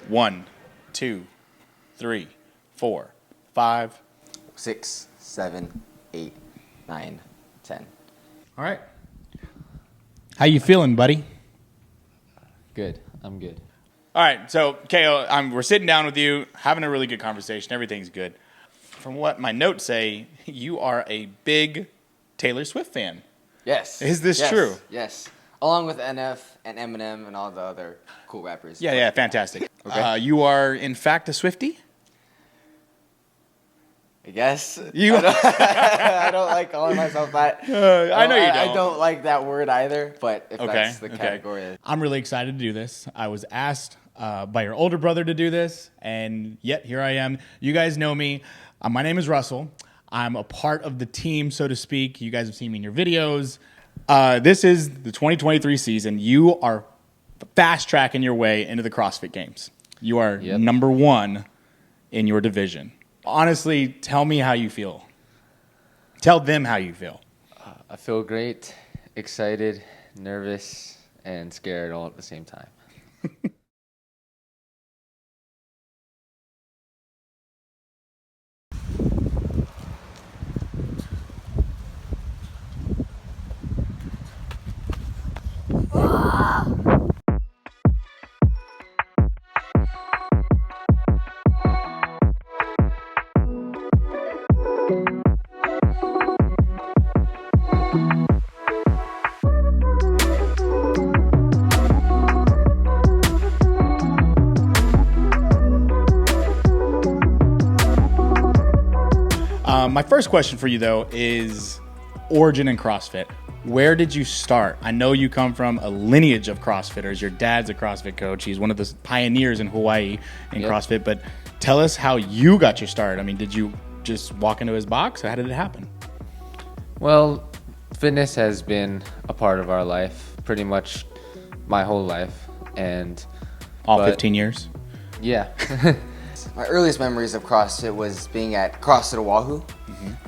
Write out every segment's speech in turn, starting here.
1, 2, 3, 4, 5, 6, 7, 8, 9, 10. All right. How you feeling, buddy? Good. I'm good. All right. So, KO, we're sitting down with you, having a really good conversation. Everything's good. From what my notes say, you are a big Taylor Swift fan. Yes. Is this true? Yes. Along with NF and Eminem and all the other cool rappers. Yeah, fantastic. Okay. You are, in fact, a Swiftie? I guess. You- I don't like calling myself that. I know you don't. I don't like that word either, but if that's the category. I'm really excited to do this. I was asked by your older brother to do this, and yet here I am. You guys know me. My name is Russell. I'm a part of the team, so to speak. You guys have seen me in your videos. This is the 2023 season. You are fast-tracking your way into the CrossFit Games. You are number one in your division. Honestly, tell me how you feel. Tell them how you feel. I feel great, excited, nervous, and scared all at the same time. My first question for you, though, is origin in CrossFit. Where did you start? I know you come from a lineage of CrossFitters. Your dad's a CrossFit coach. He's one of the pioneers in Hawaii in CrossFit. But tell us how you got your start. I mean, did you just walk into his box, or how did it happen? Well, fitness has been a part of our life, pretty much my whole life. And All 15 years? Yeah. My earliest memories of CrossFit was being at CrossFit Oahu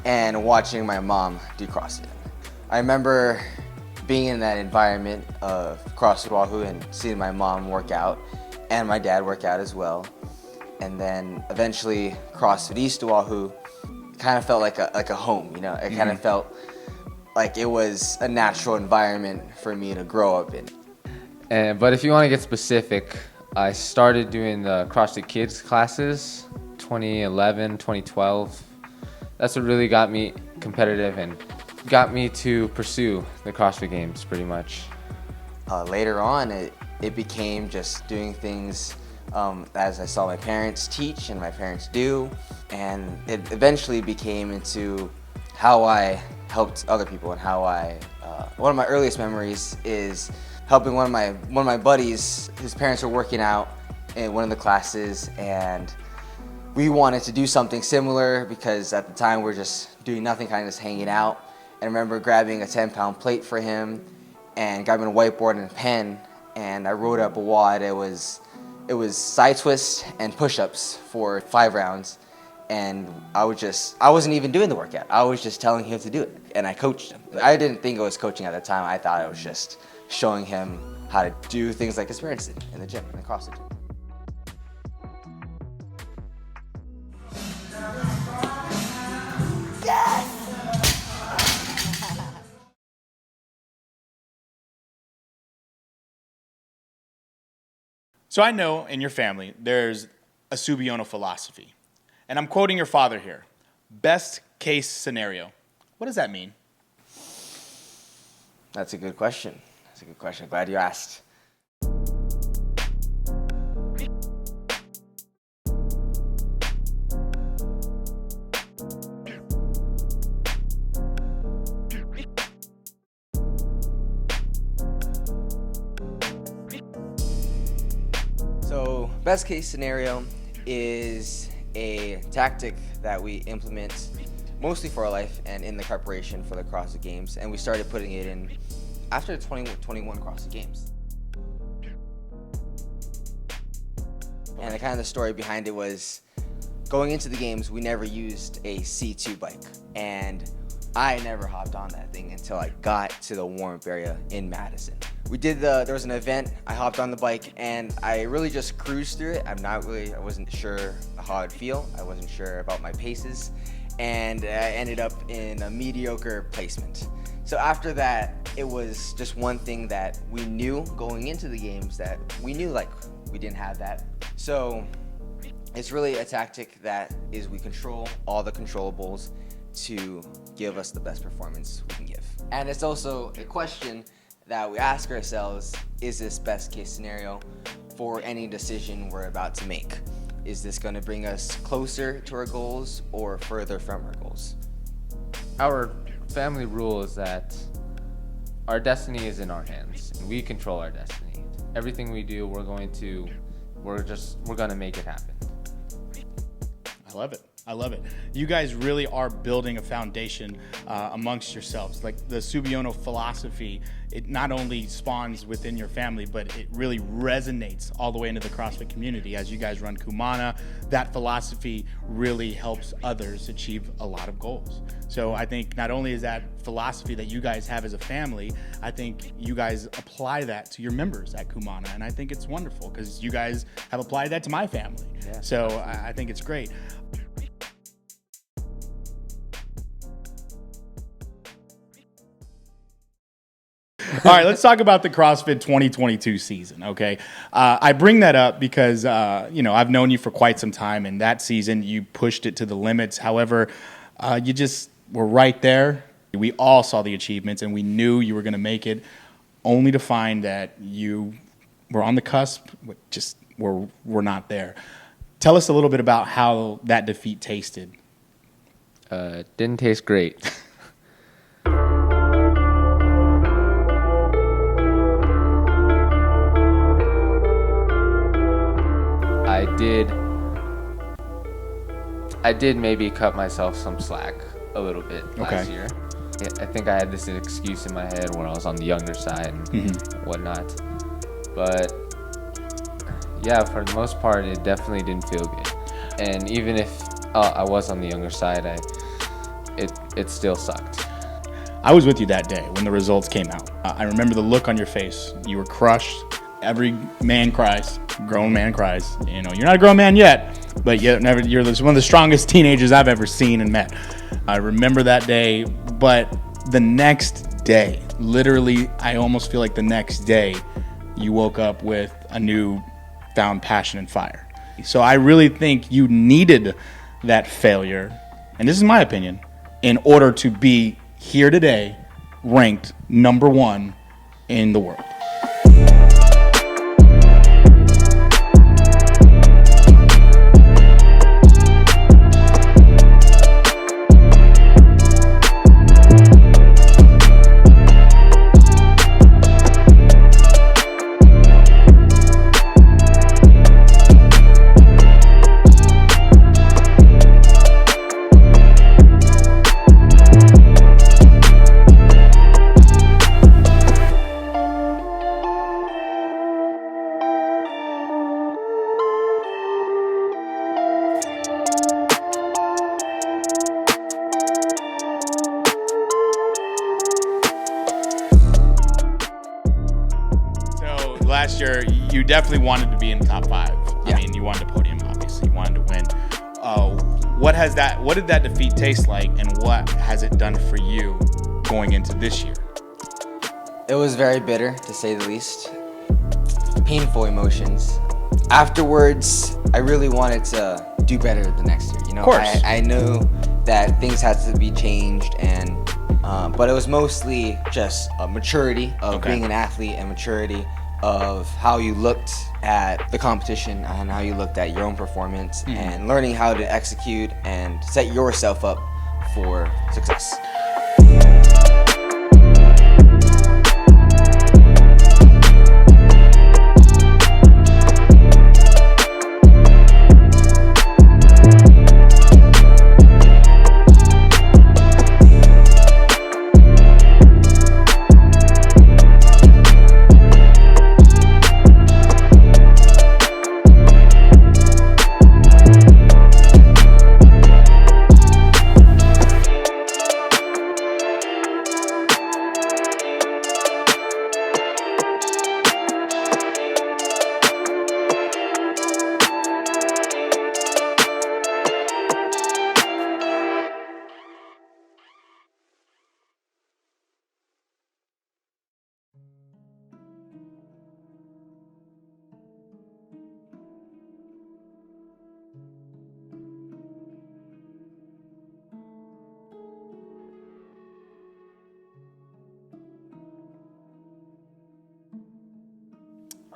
and watching my mom do CrossFit. I remember being in that environment of CrossFit Oahu and seeing my mom work out and my dad work out as well. And then eventually CrossFit East Oahu kind of felt like a home, you know? It kind of felt like it was a natural environment for me to grow up in. But if you want to get specific, I started doing the CrossFit Kids classes 2011, 2012. That's what really got me competitive and got me to pursue the CrossFit Games pretty much. Later on, it became just doing things as I saw my parents teach and my parents do, and it eventually became into how I helped other people and how I. One of my earliest memories is helping one of my buddies. His parents were working out in one of the classes, and we wanted to do something similar because at the time we were just doing nothing, kind of just hanging out. And I remember grabbing a 10-pound plate for him and grabbing a whiteboard and a pen, and I wrote up a WOD. It was side twists and push-ups for 5 rounds, and I wasn't even doing the workout. I was just telling him to do it, and I coached him. I didn't think it was coaching at the time. I thought it was just showing him how to do things like his parents did in the gym, in the CrossFit gym. So I know in your family there's a Subiono philosophy. And I'm quoting your father here. Best case scenario. What does that mean? That's a good question. Glad you asked. So, best case scenario is a tactic that we implement mostly for our life and in the preparation for the CrossFit Games, and we started putting it in after the 2021 CrossFit Games. And the story behind it was, going into the games, we never used a C2 bike, and I never hopped on that thing until I got to the warm-up area in Madison, there was an event, I hopped on the bike and I really just cruised through it. I wasn't sure how I'd feel. I wasn't sure about my paces, and I ended up in a mediocre placement. So after that, it was just one thing that we knew going into the games, that we knew like we didn't have that. So it's really a tactic that is we control all the controllables to give us the best performance we can give. And it's also a question that we ask ourselves, is this best case scenario for any decision we're about to make? Is this going to bring us closer to our goals or further from our goals? Our family rule is that our destiny is in our hands and we control our destiny. Everything we do, we're going to make it happen. I love it. I love it. You guys really are building a foundation amongst yourselves. Like the Subiono philosophy, it not only spawns within your family, but it really resonates all the way into the CrossFit community. As you guys run Kumana, that philosophy really helps others achieve a lot of goals. So I think not only is that philosophy that you guys have as a family, I think you guys apply that to your members at Kumana. And I think it's wonderful because you guys have applied that to my family. Yeah. So I think it's great. All right, let's talk about the CrossFit 2022 season, okay? I bring that up because, I've known you for quite some time, and that season you pushed it to the limits. However, you just were right there. We all saw the achievements, and we knew you were going to make it, only to find that you were on the cusp, but just were not there. Tell us a little bit about how that defeat tasted. Didn't taste great. I did maybe cut myself some slack a little bit last year. I think I had this excuse in my head where I was on the younger side and whatnot. But yeah, for the most part, it definitely didn't feel good. And even if I was on the younger side, it still sucked. I was with you that day when the results came out. I remember the look on your face. You were crushed. Every man cries. Grown man cries. You're not a grown man yet, but you're one of the strongest teenagers I've ever seen and met. I remember that day, but the next day, literally, I almost feel like the next day, you woke up with a new found passion and fire. So I really think you needed that failure, and this is my opinion, in order to be here today, ranked number 1 in the world. Last year, you definitely wanted to be in the top 5. Yeah. I mean, you wanted to podium, obviously. You wanted to win. What did that defeat taste like, and what has it done for you going into this year? It was very bitter, to say the least. Painful emotions. Afterwards, I really wanted to do better the next year. Of course. I knew that things had to be changed, but it was mostly just a maturity of being an athlete and maturity of how you looked at the competition and how you looked at your own performance and learning how to execute and set yourself up for success.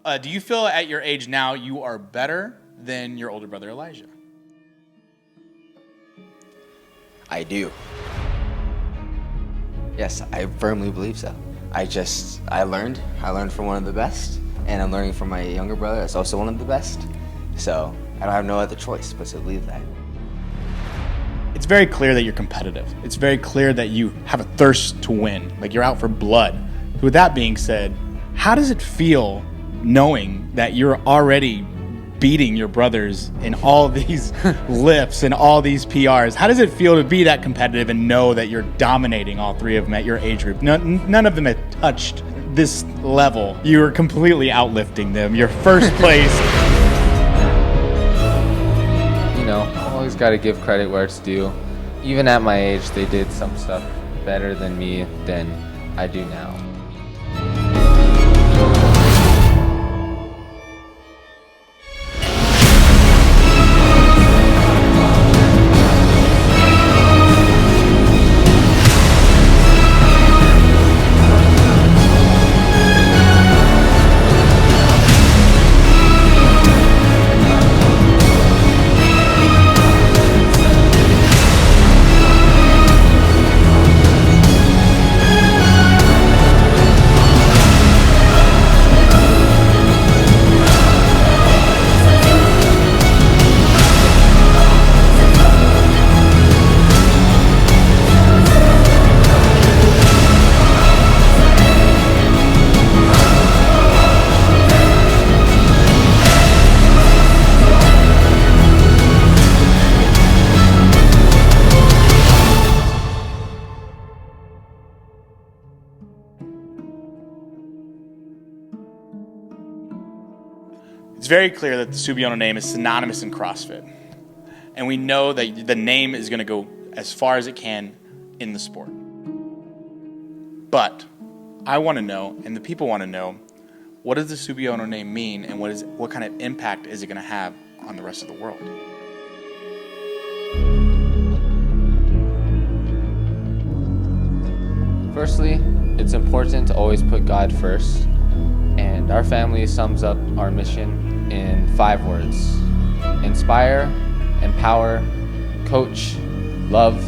Do you feel at your age now you are better than your older brother Elijah? I do. Yes, I firmly believe so. I learned from one of the best, and I'm learning from my younger brother that's also one of the best. So I don't have no other choice but to believe that. It's very clear that you're competitive. It's very clear that you have a thirst to win, like you're out for blood. With that being said, how does it feel knowing that you're already beating your brothers in all these lifts and all these PRs? How does it feel to be that competitive and know that you're dominating all three of them at your age group? None of them have touched this level. You are completely outlifting them. You're first place. You know, always got to give credit where it's due. Even at my age, they did some stuff better than me than I do now. It's very clear that the Subiona name is synonymous in CrossFit. And we know that the name is going to go as far as it can in the sport. But I want to know, and the people want to know, what does the Subiona name mean, and what kind of impact is it going to have on the rest of the world? Firstly, it's important to always put God first, and our family sums up our mission in 5 words: inspire, empower, coach, love,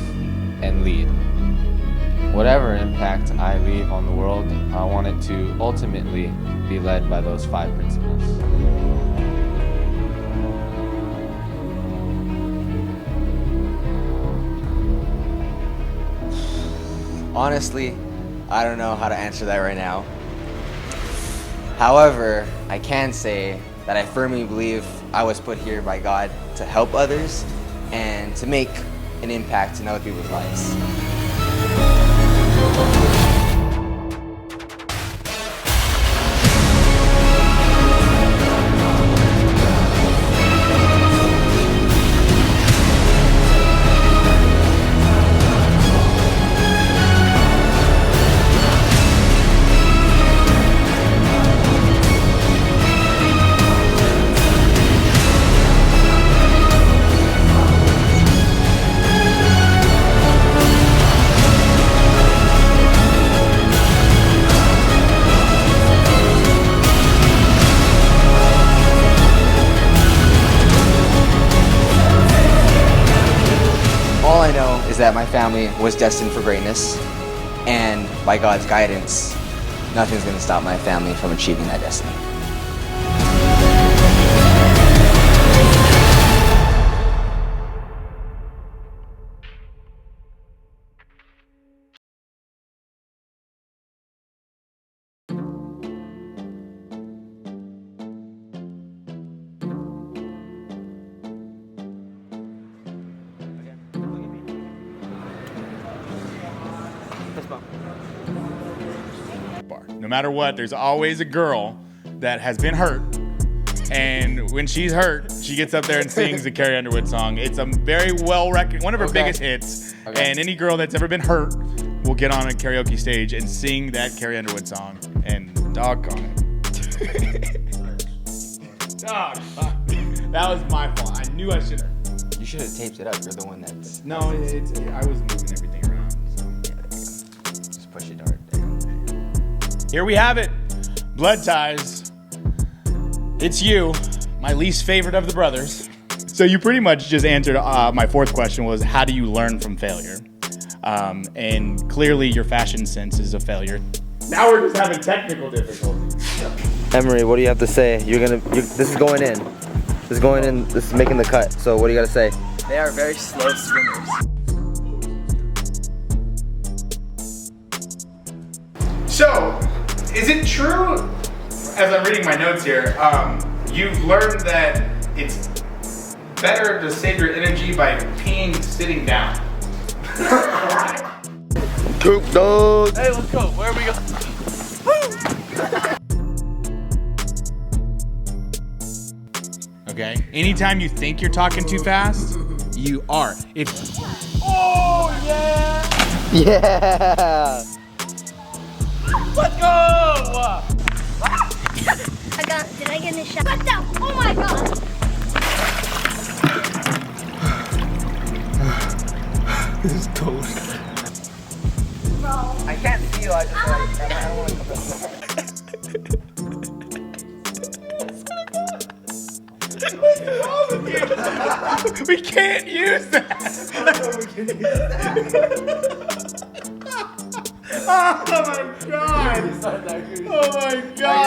and lead. Whatever impact I leave on the world, I want it to ultimately be led by those 5 principles. Honestly, I don't know how to answer that right now. However, I can say that I firmly believe I was put here by God to help others and to make an impact in other people's lives. All I know is that my family was destined for greatness, and by God's guidance, nothing's going to stop my family from achieving that destiny. No matter what, there's always a girl that has been hurt, and when she's hurt, she gets up there and sings the Carrie Underwood song. It's a very well-recognized, one of her biggest hits, and any girl that's ever been hurt will get on a karaoke stage and sing that Carrie Underwood song, and doggone it. That was my fault. I knew I should have. You should have taped it up. You're the one that's... No, I was moving everything around. So. Yeah, there you go. Just push it hard. There you go. Here we have it. Blood ties. It's you, my least favorite of the brothers. So you pretty much just answered my fourth question was, how do you learn from failure? And clearly your fashion sense is a failure. Now we're just having technical difficulties. Emery, what do you have to say? This is going in. This is going in. This is making the cut. So what do you got to say? They are very slow swimmers. So, is it true, as I'm reading my notes here, you've learned that it's better to save your energy by peeing sitting down? Coop dog. Hey, let's go. Where are we going? Okay. Anytime you think you're talking too fast, you are. Oh, yeah! Yeah. Let's go! Did I get in a shot? What the? Oh my god! This is cold. Bro. I can't feel. I don't want to come back. We can't use that. Oh my god. Oh my god.